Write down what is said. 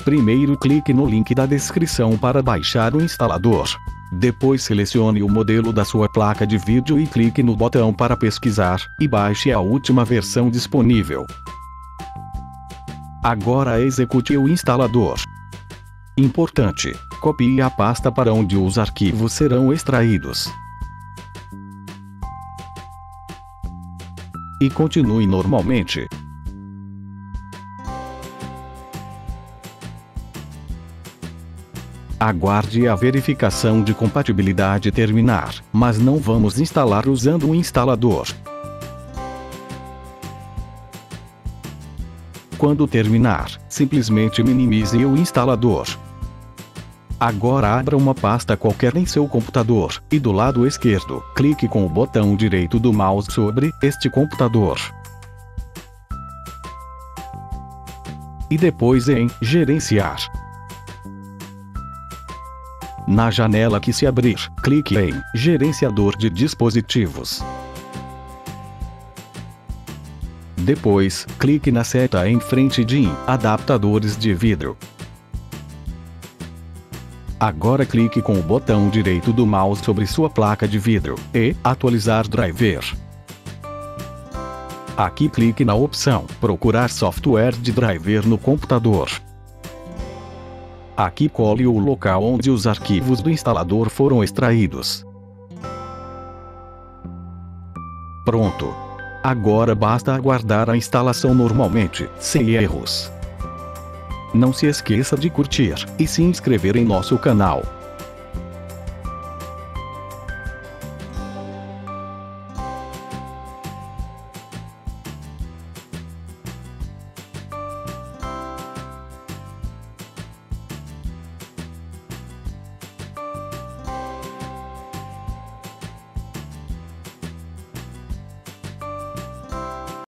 Primeiro clique no link da descrição para baixar o instalador. Depois selecione o modelo da sua placa de vídeo e clique no botão para pesquisar, e baixe a última versão disponível. Agora execute o instalador. Importante: copie a pasta para onde os arquivos serão extraídos. E continue normalmente. Aguarde a verificação de compatibilidade terminar, mas não vamos instalar usando o instalador. Quando terminar, simplesmente minimize o instalador. Agora abra uma pasta qualquer em seu computador, e do lado esquerdo, clique com o botão direito do mouse sobre este computador. E depois em Gerenciar. Na janela que se abrir, clique em Gerenciador de dispositivos. Depois, clique na seta em frente de Adaptadores de vidro. Agora clique com o botão direito do mouse sobre sua placa de vidro, e Atualizar driver. Aqui clique na opção Procurar software de driver no computador. Aqui cole o local onde os arquivos do instalador foram extraídos. Pronto. Agora basta aguardar a instalação normalmente, sem erros. Não se esqueça de curtir e se inscrever em nosso canal.